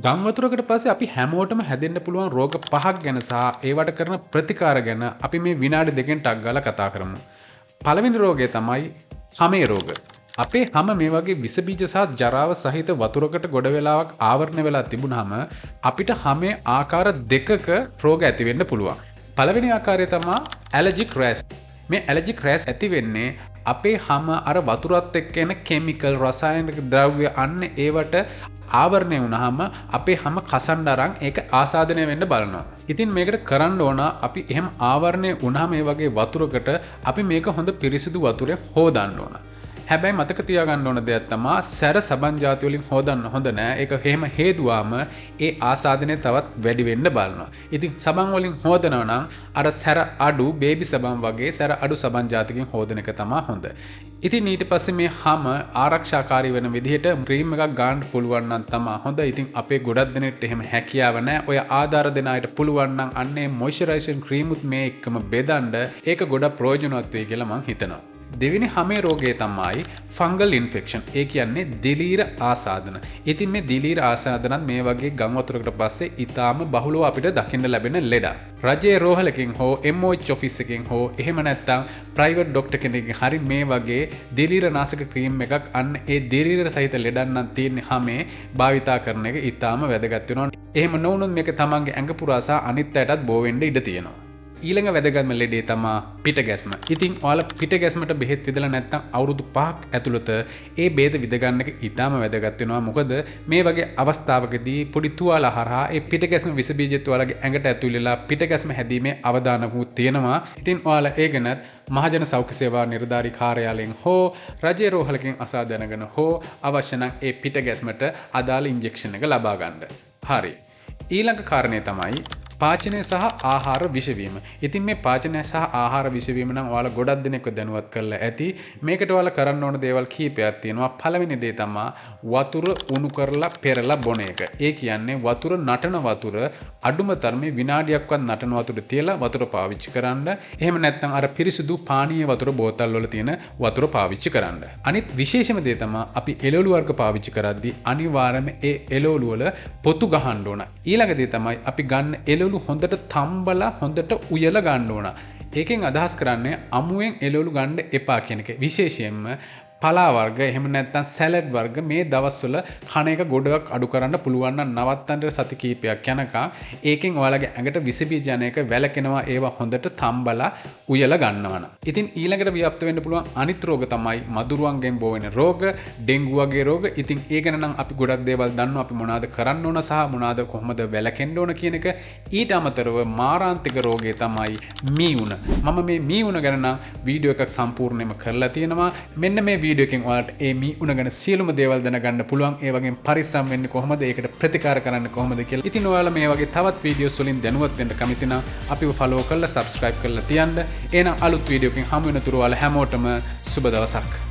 ගම් වතුරකට පස්සේ අපි හැමෝටම හැදෙන්න පුළුවන් රෝග පහක් ගැන සහ ඒවට කරන ප්‍රතිකාර ගැන අපි මේ විනාඩි දෙකෙන් ටක් ගාලා කතා කරමු. පළවෙනි රෝගය තමයි හමේ රෝග. අපේ හැම මේ වගේ විස බීජ සහ ජරාව සහිත වතුරකට ගොඩ වෙලාවක් ආවරණය වෙලා තිබුණාම අපිට හැමේ ආකාර දෙකක රෝග ඇති වෙන්න පුළුවන්. පළවෙනි ආකාරය තමයි ඇලර්ජික් රෑෂ්. මේ ඇලර්ජික් රෑෂ් ඇති වෙන්නේ අපේ හැම අර වතුරත් එක්ක එන කිමිකල් රසායනික ද්‍රව්‍ය අන්න ඒවට ආවරණය වුණාම අපේ හැම කසන්න අරන් ඒක ආසාදනය වෙන්න බලනවා. ඉතින් මේකට කරන්න ඕන අපි එහෙම ආවරණය වුණාම මේ වගේ වතුරකට අපි මේක හොඳ පිරිසිදු වතුරෙන් හොදන්න ඕන. හැබැයි මතක තියාගන්න ඕන දෙයක් තමයි සැර සබන් ಜಾති වලින් හොදන්න හොඳ නෑ. ඒක එහෙම හේතුවාම ඒ ආසාදනය තවත් වැඩි වෙන්න බලනවා. ඉතින් සබන් වලින් හොදනවා නම් අර සැර අඩු බේබි සබන් වගේ සැර අඩු සබන් ಜಾතිකින් හොදන එක තමයි හොඳ. ඉතින් ඊට පස්සේ මේ හැම ආරක්ෂාකාරී වෙන විදිහට ක්‍රීම් එකක් ගන්න පුළුවන් නම් තමයි හොඳ. ඉතින් අපේ ගොඩක් දෙනෙක්ට එහෙම හැකියාව නැහැ. ඔය ආධාර දෙන අයට පුළුවන් නම් අන්නේ මොයිස්චරයිසින් ක්‍රීම් උත් මේ එක්කම බෙදන්න ඒක ගොඩක් ප්‍රයෝජනවත් වෙයි කියලා මම හිතනවා. දෙවෙනි හැමේ රෝගය තමයි ෆංගල් ඉන්ෆෙක්ෂන්. ඒ කියන්නේ දිලීර ආසාදන. ඉතින් මේ දිලීර ආසාදනත් මේ වගේ ගම් වතුරකට පස්සේ ඊටාම බහුලව අපිට දකින්න ලැබෙන ලෙඩක්. රජයේ රෝහලකින් හෝ MOH ඔෆිස් එකකින් හෝ එහෙම නැත්නම් ප්‍රයිවට් ડોක්ටර් කෙනෙක්ගෙන් හරි මේ වගේ දිලීර නාශක ක්‍රීම් එකක් අන්න ඒ දිලීර සහිත ලෙඩක් නම් තියෙන හැමේ භාවිතා කරන එක ඊටාම වැදගත් වෙනවා. එහෙම නොවුනොත් මේක තමන්ගේ ඇඟ පුරා සහ අනිත් අයටත් බෝ වෙන්න ඉඩ තියෙනවා. ඊළඟ වැදගත්ම ලෙඩේ තමයි පිට ගැස්ම. ඉතින් ඔයාලා පිට ගැස්මට බෙහෙත් විදලා නැත්නම් අවුරුදු 5ක් ඇතුළත ඒ බේද විද ගන්න එක ඊටාම වැදගත් වෙනවා. මොකද මේ වගේ අවස්ථාවකදී පොඩි තුවාල හරහා ඒ පිට ගැස්ම විස බීජ තුවාලගේ ඇඟට ඇතුල් වෙලා පිට ගැස්ම හැදීමේ අවදානකුත් තියෙනවා. ඉතින් ඔයාලා ඒ ගැන මහජන සෞඛ්‍ය සේවා නිලධාරී කාර්යාලයෙන් හෝ රජයේ රෝහලකින් අසා දැනගෙන හෝ අවශ්‍ය නම් ඒ පිට ගැස්මට අදාළ ඉන්ජෙක්ෂන් එක ලබා ගන්න. හරි. ඊළඟ කාරණේ තමයි පාචනය සහ ආහාර විෂවීම. ඉතින් මේ පාචනය සහ ආහාර විෂවීම නම් ඔයාලා ගොඩක් දෙනෙක්ව දැනුවත් කරලා ඇති. මේකට ඔයාලා කරන්න ඕන දේවල් කීපයක් තියෙනවා. පළවෙනි දේ තමයි වතුර උණු කරලා පෙරලා බොන එක. ඒ කියන්නේ වතුර නටන වතුර අඩුම තරමේ විනාඩියක්වත් නටන වතුර තියලා වතුර පාවිච්චි කරන්න. එහෙම නැත්නම් අර පිරිසිදු පානීය වතුර බෝතල් වල තියෙන වතුර පාවිච්චි කරන්න. අනිත් විශේෂම දේ තමයි අපි එළවලු වර්ග පාවිච්චි කරද්දී අනිවාර්යයෙන්ම ඒ එළවලු වල පොතු ගහන්න ඕන. ඊළඟ දේ තමයි අපි ගන්න එළවලු හොඳට තම්බලා හොඳට උයලා ගන්න ඕන. ඒකෙන් අදහස් කරන්නේ අමුයෙන් එළවලු ගන්න එපා කියන එක. විශේෂයෙන්ම පලා වර්ග එහෙම නැත්නම් සැලඩ් වර්ග මේ දවස්වල කන එක ගොඩක් අඩු කරන්න පුළුවන් නම් නවත්තන්න සති කීපයක් යනකම් ඒකෙන් ඔයාලගේ ඇඟට විස බීජ යන එක වැළකෙනවා. ඒවා හොඳට තම්බලා උයලා ගන්නවා නම්. ඉතින් ඊළඟට ව්‍යාප්ත වෙන්න පුළුවන් අනිත් රෝග තමයි මදුරුවන්ගෙන් බෝ වෙන රෝග, ඩෙන්ගු වගේ රෝග. ඉතින් ඒ ගැන නම් අපි ගොඩක් දේවල් දන්නවා. අපි මොනවද කරන්න ඕන සහ මොනවද කොහොමද වැළකෙන්න ඕන කියන එක. ඊට අමතරව මාරාන්තික රෝගය තමයි මීඋණ. මම මේ මීඋණ ගැන නම් වීඩියෝ එකක් සම්පූර්ණයෙන්ම කරලා තියෙනවා. මෙන්න මේ වීඩියෝ එකෙන් ඔයාලට මේ මීඋණ ගැන සියලුම දේවල් දැනගන්න පුළුවන්. ඒ වගේම පරිස්සම් වෙන්නේ කොහොමද, ඒකට ප්‍රතිකාර කරන්න කොහොමද කියලා. ඉතින් ඔයාලා මේ වගේ තවත් වීඩියෝස් වලින් දැනුවත් වෙන්න කැමති නම් අපිව ෆලෝ කරලා සබ්ස්ක්‍රයිබ් කරලා තියන්න. එහෙනම් අලුත් වීඩියෝ එකකින් හමු වෙනතුරු ඔයාලා හැමෝටම සුබ දවසක්.